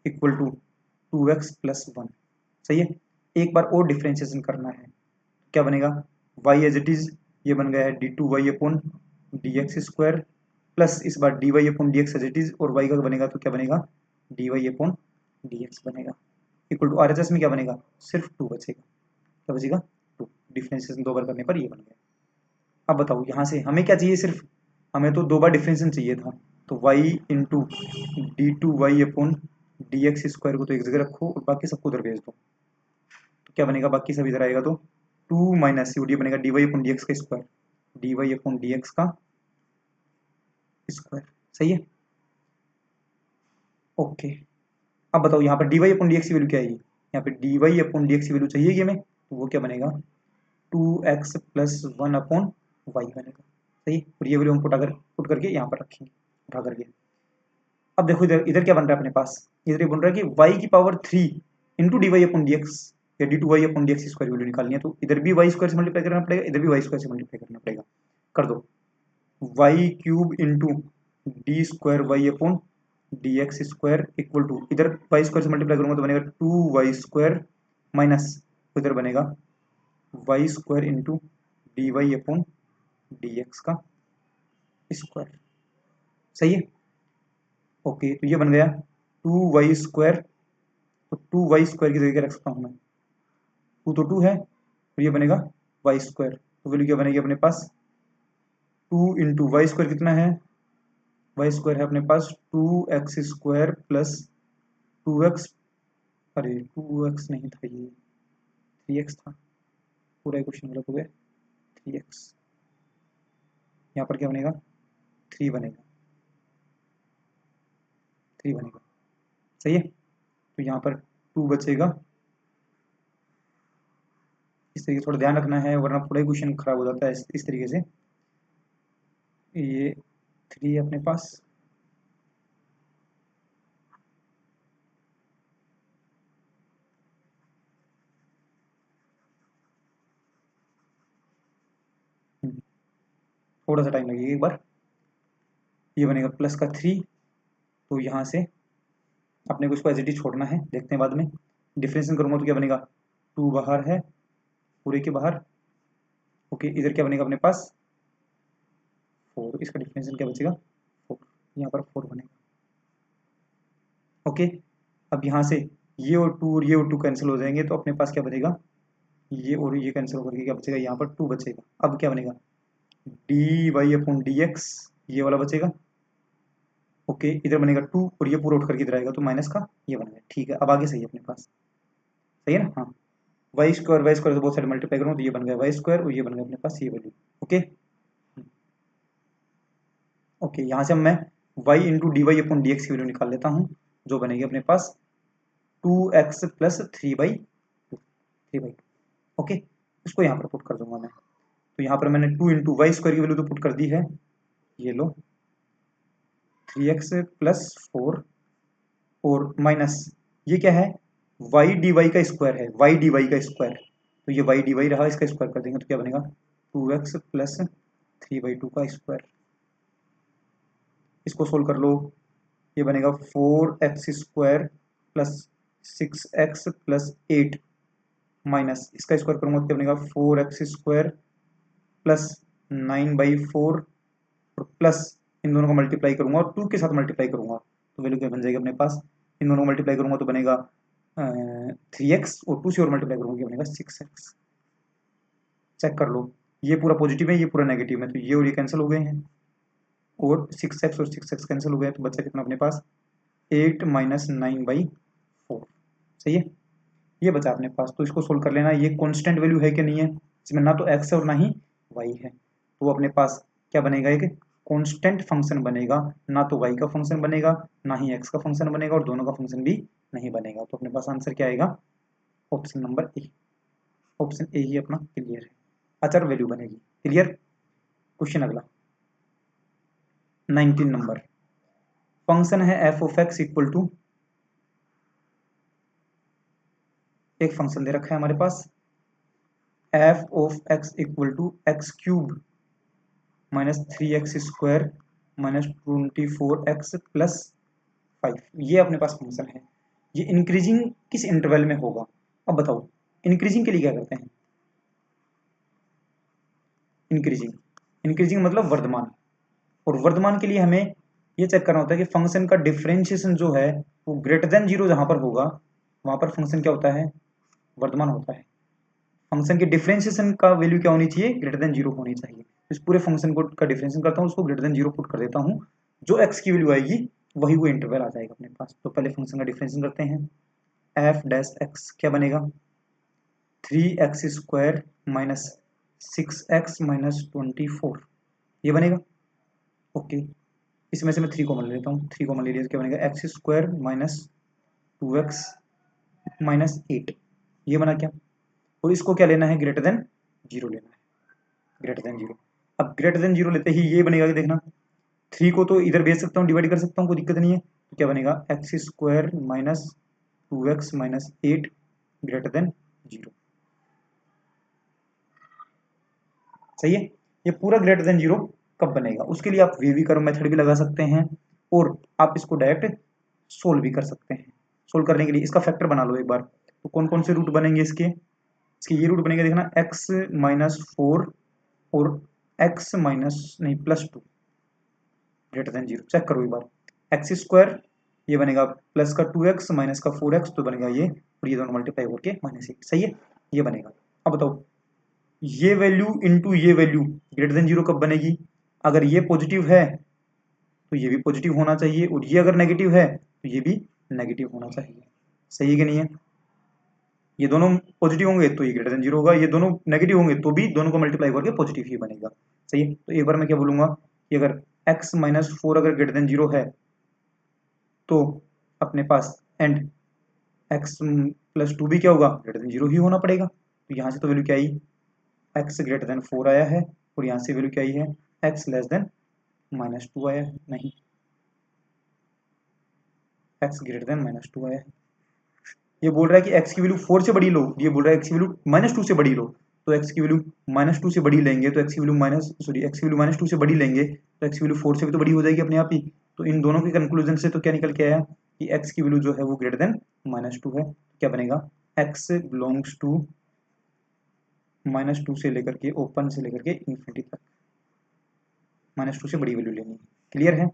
equal to 2x plus 1। सही है। एक बार और डिफरेंशिएशन करना है, क्या बनेगा y एज इट इज, ये बन गया है d two y upon d x square plus इस बार d y upon d x as it is, और y का बनेगा तो क्या बनेगा d y upon d x बनेगा equal to R H S में क्या बनेगा सिर्फ 2 बचेगा, क्या बचेगा 2। डिफरेंशिएशन दो बार करने पर ये बन गया। अब बताओ यहाँ से हमें क्या चाहिए, सिर्फ हमें तो दो बार डिफरेंशिएशन चाहिए था, तो y into d two y upon d x square को तो एक जगह रखो और बाकी सबको उधर भेज दो, तो क्या बनेगा बाकी सब इधर आएगा, तो 2 माइनस यूडी बनेगा d y upon d x का square, d y upon d x का स्क्वायर। सही है। ओके, अब बताओ यहाँ पर d y upon d x की वैल्यू क्या आएगी, यहाँ पे d y upon d x की वैल्यू चाहिए हमें, तो वो क्या बनेगा 2x प्लस 1 अपॉन वाई बनेगा। सही, और ये वैल्यू हम पुट करके यहाँ पर रखेंगे उठा करके। अब देखो इधर इधर क्या बन रहा है अपने पास, इधर ये बन रहा है कि y की power 3 into d y upon d x या d two y upon d x square value निकालनी है, तो इधर भी वाई स्क्वायर से मल्टीप्लाई करना पड़ेगा, इधर भी वाई स्क्वायर से मल्टीप्लाई करना पड़ेगा। कर दो y cube into d square y upon d x square equal to, इधर वाई स्क्वायर से मल्टीप्लाई करूंगा तो बनेगा 2y स्क्वायर माइनस इधर बनेगा y square into d y upon d x का स्क्वायर। सही है। ओके, तो ये बन गया 2y स्क्वायर, तो 2y स्क्वायर की जगह क्या रख सकता हूँ मैं, 2 तो 2 है, तो ये बनेगा y स्क्वायर, तो वैल्यू क्या बनेगी अपने पास 2 इंटू वाई स्क्वायर कितना है, वाई स्क्वायर है अपने पास 2x स्क्वायर प्लस 2x, अरे 2x नहीं था ये 3x था, पूरा क्वेश्चन गलत हो गया, 3x यहाँ पर क्या बनेगा 3 बनेगा, 3 बनेगा। सही है, तो यहाँ पर 2 बचेगा, इस तरीके थोड़ा ध्यान रखना है वरना पूरा ही क्वेश्चन खराब हो जाता है इस तरीके से। ये 3 अपने पास, थोड़ा सा टाइम लगेगा एक बार, ये बनेगा प्लस का 3, तो यहाँ से अपने को इसको एज इट इज छोड़ना है, देखते हैं बाद में डिफरेंशिएशन करूंगा तो क्या बनेगा 2 बाहर है पूरे के बाहर। ओके, इधर क्या बनेगा अपने पास 4, इसका डिफरेंशिएशन क्या बचेगा 4, यहाँ पर 4 बनेगा। ओके, अब यहाँ से ये और ये और 2 कैंसिल हो जाएंगे, तो अपने पास क्या बचेगा ये और ये कैंसिल होकर के क्या बचेगा यहाँ पर 2 बचेगा। अब क्या बनेगा d y upon d x, ये वाला बचेगा। ओके, इधर बनेगा 2 और ये पूरा उठ करके इधर आएगा, तो माइनस का ये बनेगा। ठीक है, अब आगे सही है अपने पास, सही है ना। हाँ, वाई स्क्वायर से बहुत सारे मल्टीप्लाई करूँ तो ये बन गया वाई स्क्वायर और ये बन गया अपने पास ये वैल्यू। ओके ओके, यहाँ से मैं y into d y upon d x की वैल्यू निकाल लेता हूँ, जो बनेगी अपने पास 2x प्लस 3/2। ओके, इसको यहाँ पर पुट कर दूंगा मैं, तो यहाँ पर मैंने 2 इंटू वाई स्क्वायर की वैल्यू तो पुट कर दी है, ये लो 3x प्लस 4 और माइनस ये क्या है वाई डी वाई का स्क्वायर है, वाई डी वाई का स्क्वायर, तो ये वाई डी वाई रहा, इसका स्क्वायर कर देंगे तो क्या बनेगा 2x प्लस 3/2 का स्क्वायर। इसको सोल्व कर लो, ये बनेगा 4x square plus 6x plus 8 minus इसका स्क्वायर करूंगा तो क्या बनेगा 4x स्क्वायर प्लस 9/4 और प्लस इन दोनों को मल्टीप्लाई करूंगा और 2 के साथ मल्टीप्लाई करूंगा तो वैल्यू क्या बन जाएगी अपने पास, इन दोनों को मल्टीप्लाई करूंगा तो बनेगा 3x और 2 से और मल्टीप्लाई करूंगा क्या बनेगा 6x। चेक कर लो, ये पूरा पॉजिटिव है, ये पूरा नेगेटिव है, तो ये और ये कैंसिल हो गए हैं, और 6x और 6x कैंसिल हो गया, तो बचा कितना अपने पास 8 माइनस 9/4। सही है, ये बचा अपने पास। तो इसको सोल्व कर लेना, ये कांस्टेंट वैल्यू है कि नहीं है, इसमें ना तो x है और ना ही y है, तो वो अपने पास क्या बनेगा, एक कांस्टेंट फंक्शन बनेगा, ना तो y का फंक्शन बनेगा ना ही x का फंक्शन बनेगा, और दोनों का फंक्शन भी नहीं बनेगा। तो अपने पास आंसर क्या आएगा, option number A. Option A ही अपना क्लियर है, अचर वैल्यू बनेगी। क्लियर। क्वेश्चन अगला 19 नंबर, फंक्शन है f of x equal to, एक फंक्शन दे रखा है हमारे पास f of x equal to x cube minus 3x² minus 24x plus 5। ये अपने पास फंक्शन है, ये इंक्रीजिंग किस इंटरवल में होगा। अब बताओ इंक्रीजिंग के लिए क्या करते हैं, इंक्रीजिंग, इंक्रीजिंग मतलब वर्धमान, और वर्धमान के लिए हमें ये चेक करना होता है कि फंक्शन का डिफरेंशिएशन जो है वो ग्रेटर देन जीरो जहां पर होगा वहां पर फंक्शन क्या होता है, वर्धमान होता है। फंक्शन के डिफरेंशिएशन का वैल्यू क्या होनी चाहिए, ग्रेटर देन जीरो होनी चाहिए। इस पूरे फंक्शन को का डिफरेंशिएशन करता हूँ, उसको ग्रेटर देन जीरो पुट कर देता हूँ, जो एक्स की वैल्यू आएगी वही वो इंटरवल आ जाएगा अपने पास। तो पहले फंक्शन का डिफरेंशिएशन करते हैं, एफ डैश एक्स क्या बनेगा, 3x² माइनस 6x माइनस 24, ये बनेगा। ओके, इसमें से मैं 3 कॉमन ले लेता हूँ, 3 कॉमन ले लिया तो क्या बनेगा, x² माइनस 2x माइनस 8, ये बना क्या, और इसको क्या लेना है, ग्रेटर देन जीरो लेना है, ग्रेटर देन जीरो। अब ग्रेटर देन जीरो लेते ही ये बनेगा कि देखना, 3 को तो इधर भेज सकता हूँ, डिवाइड कर सकता हूँ, कोई दिक्कत नहीं है। तो क्या बनेगा, x² minus 2x minus 8 greater than zero. सही है, ये पूरा ग्रेटर देन जीरो कब बनेगा, उसके लिए आप वी कर्व मेथड भी लगा सकते हैं, और आप इसको डायरेक्ट सोल्व भी कर सकते हैं। सोल्व करने के लिए इसका फैक्टर बना लो एक बार। तो कौन कौन से रूट बनेंगे इसके, इसके ये रूट बनेगा देखना, x-4 और x माइनस नहीं +2 ग्रेटर देन जीरो। चेक करो एक बार, x² ये बनेगा प्लस का 2x माइनस का 4x, तो बनेगा ये, और ये दोनों मल्टीप्लाई होकर -8। सही है, ये बनेगा। अब बताओ ये वैल्यू इनटू ये वैल्यू ग्रेटर देन जीरो कब बनेगी, अगर ये पॉजिटिव है तो ये भी पॉजिटिव होना चाहिए, और ये अगर नेगेटिव है तो ये भी नेगेटिव होना चाहिए। सही है कि नहीं है, ये दोनों पॉजिटिव होंगे तो ये ग्रेटर देन जीरो होगा, ये दोनों नेगेटिव होंगे तो भी दोनों को मल्टीप्लाई करके पॉजिटिव ही बनेगा। सही है, तो एक बार मैं क्या बोलूंगा कि अगर x-4 अगर ग्रेटर देन जीरो है तो अपने पास एंड x+2 भी क्या होगा, ग्रेटर देन जीरो ही होना पड़ेगा। तो यहाँ से तो वैल्यू क्या आई, x ग्रेटर देन 4 आया है, और यहाँ से वैल्यू क्या आई है, x लेस देन -2 आया है, नहीं x ग्रेटर देन -2 आया है। ये बोल रहा है कि x की वैल्यू 4 से बड़ी लो, ये बोल रहा है x की वैल्यू -2 से बड़ी लो, तो x की वैल्यू -2 से बड़ी लेंगे तो x की वैल्यू x की वैल्यू -2 से बड़ी लेंगे तो x की वैल्यू 4 से भी तो बड़ी हो जाएगी अपने आप ही। तो इन दोनों के कंक्लूजन से तो क्या निकल के आया कि x की वैल्यू जो है वो ग्रेटर देन -2 है। क्या बनेगा, x बिलोंग्स टू -2 से लेकर के ओपन से लेकर के इन्फिनिटी तक -2 से बड़ी वैल्यू लेनी है। क्लियर है।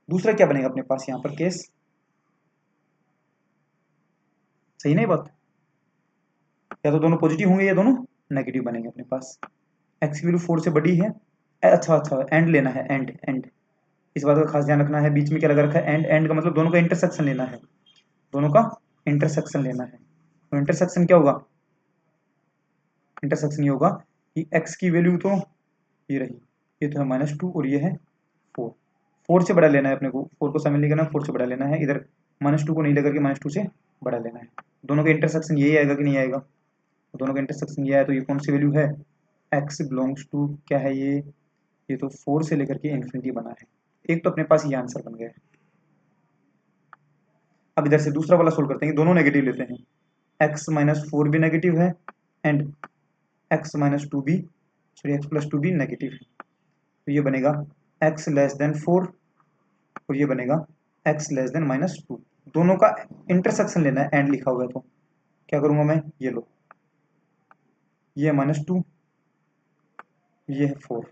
दूसरा क्या बनेगा अपने पास यहाँ पर केस, सही नहीं बात, या तो दोनों पॉजिटिव होंगे या दोनों नेगेटिव बनेंगे अपने पास। एक्स की वैल्यू 4 से बड़ी है, अच्छा अच्छा एंड लेना है, एंड एंड, इस बात का खास ध्यान रखना है, बीच में क्या लगा रखा है एंड, एंड का मतलब दोनों का इंटरसेक्शन लेना है, दोनों का इंटरसेक्शन लेना है। तो इंटरसेक्शन क्या होगा, इंटरसेक्शन ये होगा कि एक्स की वैल्यू तो ये रही, ये तो है -2 और ये है 4, 4 से बड़ा लेना है अपने को, 4 को शामिल नहीं करना, 4 से बड़ा लेना है, इधर -2 को नहीं लेकर के -2 से बड़ा लेना है। दोनों का इंटरसेक्शन यही आएगा कि नहीं आएगा, तो दोनों का इंटरसेक्शन ये आया, तो ये कौन सी वैल्यू है, x बिलोंग्स टू क्या है ये तो 4 से लेकर के इन्फिनिटी बना है। एक तो अपने पास ये आंसर बन गया है। अब इधर से दूसरा वाला सोल्व करते हैं, दोनों नेगेटिव लेते हैं, x-4 भी नेगेटिव है एंड x-2 भी, सॉरी x+2 भी नेगेटिव है। तो ये बनेगा x लेस देन 4 और ये बनेगा x लेस देन -2। दोनों का इंटरसेक्शन लेना है, एंड लिखा हुआ है, तो क्या करूंगा मैं, ये लो, ये -2, ये है 4,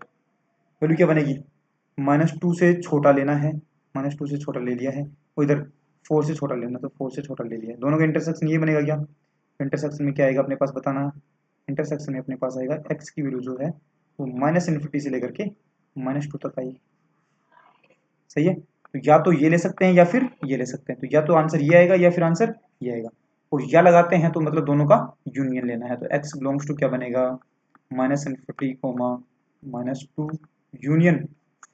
वैल्यू क्या बनेगी, -2 से छोटा लेना है, -2 से छोटा ले लिया है, और इधर 4 से छोटा लेना, तो 4 से छोटा ले लिया है। दोनों का इंटरसेक्शन ये बनेगा क्या, इंटरसेक्शन में क्या आएगा अपने पास बताना, इंटरसेक्शन में अपने पास आएगा एक्स की वैल्यू जो है वो -∞ से लेकर के -2 तक आई। सही है, तो या तो ये ले सकते हैं या फिर ये ले सकते हैं, तो या तो आंसर ये आएगा या फिर आंसर ये आएगा, और या लगाते हैं तो मतलब दोनों का यूनियन लेना है। तो x बिलोंग्स टू क्या बनेगा, -∞, -2 यूनियन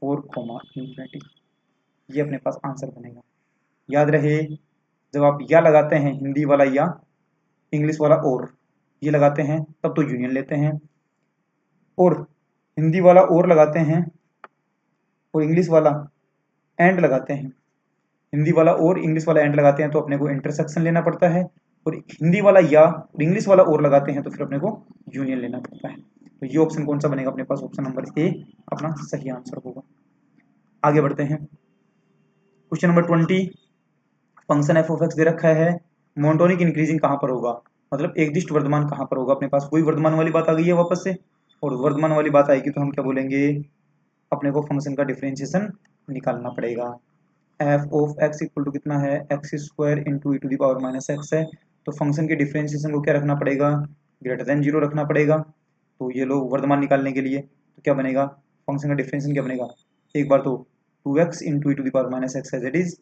4, ये अपने पास आंसर बनेगा। याद रहे, जब आप या लगाते हैं हिंदी वाला या इंग्लिश वाला और ये लगाते हैं तब तो यूनियन लेते हैं, और हिंदी वाला और लगाते हैं और इंग्लिश वाला एंड लगाते हैं, हिंदी वाला और इंग्लिश वाला एंड लगाते हैं तो अपने को इंटरसेक्शन लेना पड़ता है, और हिंदी वाला या और इंग्लिश वाला और लगाते हैं तो फिर अपने को यूनियन लेना पड़ता है। तो ये ऑप्शन कौन सा बनेगा अपने पास, ऑप्शन नंबर ए अपना सही आंसर होगा। आगे बढ़ते हैं, question number 20, function f of x दे रखा है, मोनोटोनिक इंक्रीजिंग कहाँ पर होगा, मतलब एकदिष्ट वर्धमान कहाँ पर होगा। अपने पास कोई वर्धमान वाली बात आ गई है वापस से, और वर्धमान वाली बात आएगी तो हम क्या बोलेंगे, अपने को फंक्शन का डिफरेंशिएशन निकालना पड़ेगा। F of x equal to कितना है, x square into e to the power minus x है, तो फंक्शन के डिफरेंशिएशन को क्या रखना पड़ेगा, ग्रेटर देन 0 रखना पड़ेगा। तो ये लो वर्धमान निकालने के लिए तो क्या बनेगा, फंक्शन का डिफरेंशिएशन क्या बनेगा, एक बार तो 2x into e to the power minus x as it is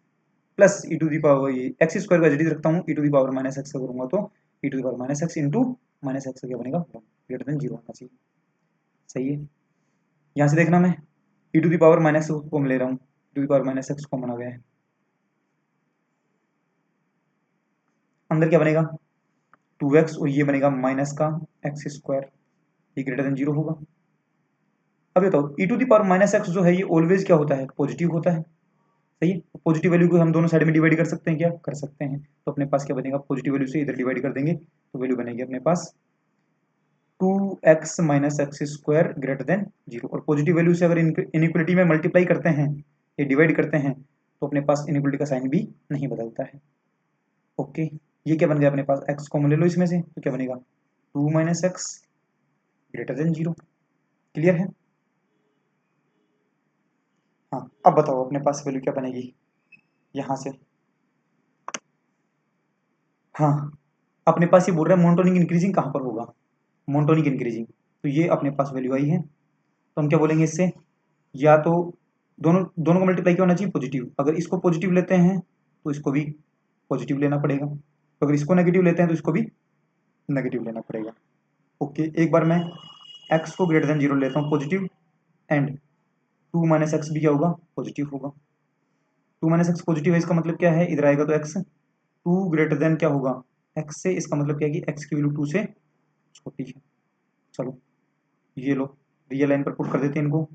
plus e to the power x square का एज इट इज रखता हूँ, e to the power minus x करूँगा तो e to the power minus x into minus x क्या बनेगा, greater than 0 होना चाहिए। सही है, यहाँ से देखना मैं e to the power minus को मैं ले रहा हूँ, e to the power minus x common आ गया है, अंदर क्या बनेगा 2x और ये बनेगा माइनस का एक्स स्क्वायर, ये ग्रेटर देन 0 होगा। अब बताओ e to the power minus x जो है ये ऑलवेज क्या होता है, पॉजिटिव होता है। सही है, पॉजिटिव वैल्यू को हम दोनों साइड में डिवाइड कर सकते हैं, क्या कर सकते हैं, तो अपने पास क्या बनेगा, पॉजिटिव वैल्यू से इधर डिवाइड कर देंगे तो वैल्यू बनेगी अपने पास 2x minus x square greater than 0, और पॉजिटिव वैल्यू से अगर इनइक्वलिटी में मल्टीप्लाई करते हैं ये डिवाइड करते हैं तो अपने पास इनइक्वलिटी का साइन भी नहीं बदलता है। ओके, ये क्या बन गया अपने पास, x कॉमन ले लो इसमें से तो क्या बनेगा 2 minus x greater than 0। Clear है, हाँ अब बताओ अपने पास वैल्यू क्या बनेगी यहाँ से। हाँ, अपने पास ये बोल रहा है मोनोटोनिक इंक्रीजिंग कहाँ पर होगा, मोनोटोनिक इंक्रीजिंग, तो ये अपने पास वैल्यू आई है, तो हम क्या बोलेंगे इससे, या तो दोनों दोनों को मल्टीप्लाई क्या होना चाहिए पॉजिटिव, अगर इसको पॉजिटिव लेते हैं तो इसको भी पॉजिटिव लेना पड़ेगा, तो अगर इसको नेगेटिव लेते हैं तो इसको भी नेगेटिव लेना पड़ेगा। ओके, एक बार मैं x को ग्रेटर देन 0 लेता हूँ पॉजिटिव, एंड 2 माइनस एक्स भी क्या होगा, पॉजिटिव होगा। 2 माइनस एक्स पॉजिटिव है, इसका मतलब क्या है, इधर आएगा तो x 2 ग्रेटर देन क्या होगा x से, इसका मतलब क्या है कि x की वैल्यू 2 से छोटी है। चलो ये लो रियल लाइन पर पुट कर देते हैं इनको,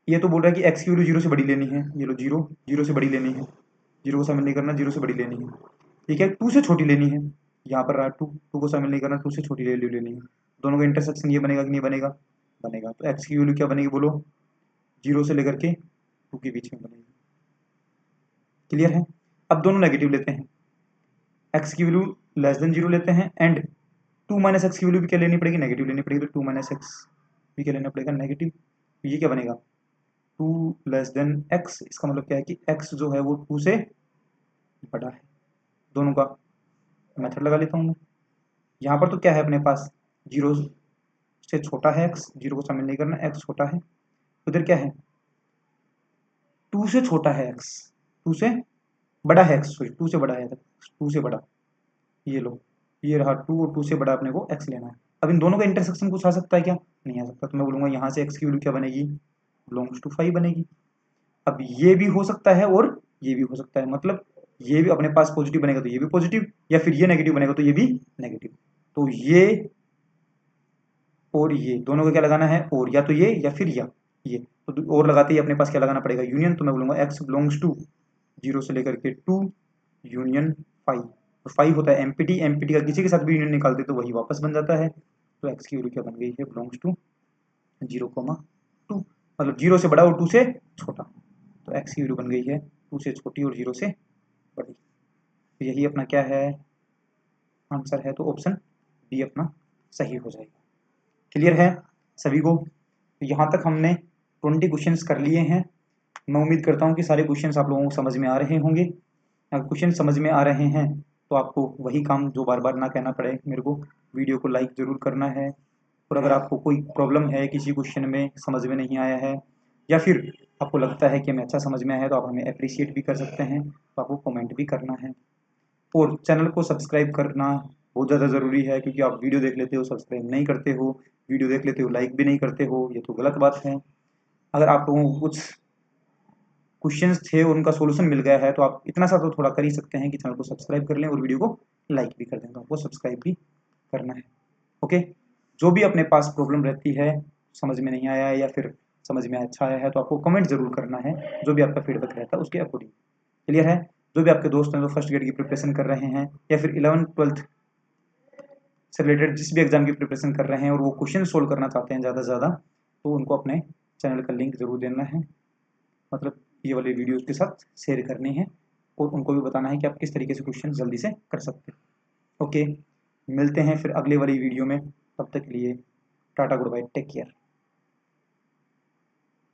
ये तो बोल रहा है कि x की वैल्यू 0 से बड़ी लेनी है, ये लो 0 0 से बड़ी लेनी है, 0 को शामिल नहीं करना, 0 से बड़ी लेनी है, ठीक है 2 से छोटी लेनी है, यहाँ पर रहा 2 2 को शामिल नहीं करना, 2 से छोटी वैल्यू लेनी है, दोनों का इंटरसेक्शन ये बनेगा कि नहीं बनेगा, बनेगा, तो x की वैल्यू क्या बनेगी बोलो, 0 से लेकर के 2 के बीच में बनेगी। क्लियर है, अब दोनों नेगेटिव लेते हैं, x की वैल्यू लेस देन 0 लेते हैं, एंड 2 माइनस एक्स की वैल्यू भी क्या लेनी पड़ेगी, नेगेटिव लेनी पड़ेगी, तो 2 माइनस एक्स भी क्या लेना पड़ेगा, नेगेटिव, तो ये क्या बनेगा 2 लेस देन एक्स, इसका मतलब क्या है कि x जो है वो 2 से बड़ा है। दोनों का मेथड लगा लेता हूँ मैं, यहाँ पर तो क्या है अपने पास 0 से छोटा है x, 0 को शामिल नहीं करना, x छोटा है, उधर क्या है 2 से छोटा है x, 2 से बड़ा है x, सॉरी 2 से बड़ा है, 2 से बड़ा, ये लो ये रहा 2 और 2 से बड़ा अपने को x लेना है। अब इन दोनों का इंटरसेक्शन कुछ आ सकता है क्या, नहीं आ सकता, तो मैं बोलूँगा यहाँ से x की वैल्यू क्या बनेगी, बिलोंग्स टू 5 बनेगी। अब ये भी हो सकता है और ये भी हो सकता है, मतलब ये भी अपने पास पॉजिटिव बनेगा तो ये भी पॉजिटिव, या फिर ये नेगेटिव बनेगा तो ये भी नेगेटिव, तो ये और ये दोनों को क्या लगाना है, और या तो ये या फिर ये, तो और लगाते ही अपने पास क्या लगाना पड़ेगा, यूनियन, तो मैं बोलूँगा x बिलोंग्स टू 0 से लेकर के 2 यूनियन 5, तो 5 होता है एम्पिटी, एम्पिटी का किसी के साथ भी यूनियन निकालते तो वही वापस बन जाता है, तो x की वैल्यू क्या बन गई है, बिलोंग्स टू 0,2, मतलब 0 से बड़ा और 2 से छोटा, तो x की वैल्यू बन गई है 2 से छोटी और 0 से बड़ी, तो यही अपना क्या है आंसर है, तो ऑप्शन बी अपना सही हो जाएगा। क्लियर है सभी को, तो यहाँ तक हमने 20 क्वेश्चंस कर लिए हैं, मैं उम्मीद करता हूँ कि सारे क्वेश्चंस आप लोगों को समझ में आ रहे होंगे। अगर क्वेश्चन समझ में आ रहे हैं तो आपको वही काम जो बार बार ना कहना पड़े मेरे को, वीडियो को लाइक ज़रूर करना है। और अगर आपको कोई प्रॉब्लम है, किसी क्वेश्चन में समझ में नहीं आया है, या फिर आपको लगता है कि हमें अच्छा समझ में आया है, तो आप हमें अप्रिशिएट भी कर सकते हैं, तो आपको कमेंट भी करना है। और चैनल को सब्सक्राइब करना बहुत ज़्यादा ज़रूरी है, क्योंकि आप वीडियो देख लेते हो, सब्सक्राइब नहीं करते हो, वीडियो देख लेते हो, लाइक भी नहीं करते हो, ये तो गलत बात है। अगर आप लोगों को कुछ क्वेश्चंस थे और उनका सॉल्यूशन मिल गया है, तो आप इतना सा तो थोड़ा कर ही सकते हैं कि चैनल को सब्सक्राइब कर लें और वीडियो को लाइक भी कर दें। तो आपको सब्सक्राइब भी करना है। ओके, जो भी अपने पास प्रॉब्लम रहती है, समझ में नहीं आया है या फिर समझ में अच्छा आया है, तो आपको कमेंट ज़रूर करना है, जो भी आपका फीडबैक रहता है उसके अकॉर्डिंग। क्लियर है? जो भी आपके दोस्त हैं जो फर्स्ट ग्रेड की प्रिपरेशन कर रहे हैं, या फिर 11th-12th से रिलेटेड जिस भी एग्जाम की प्रिपरेशन कर रहे हैं और वो क्वेश्चन सोल्व करना चाहते हैं ज़्यादा से ज़्यादा, तो उनको अपने चैनल का लिंक ज़रूर देना है, मतलब ये वाली वीडियोज़ के साथ शेयर करनी है, और उनको भी बताना है कि आप किस तरीके से क्वेश्चन जल्दी से कर सकते हैं। ओके, मिलते हैं फिर अगले वाली वीडियो में, तब तक के लिए tata, good bye, take care.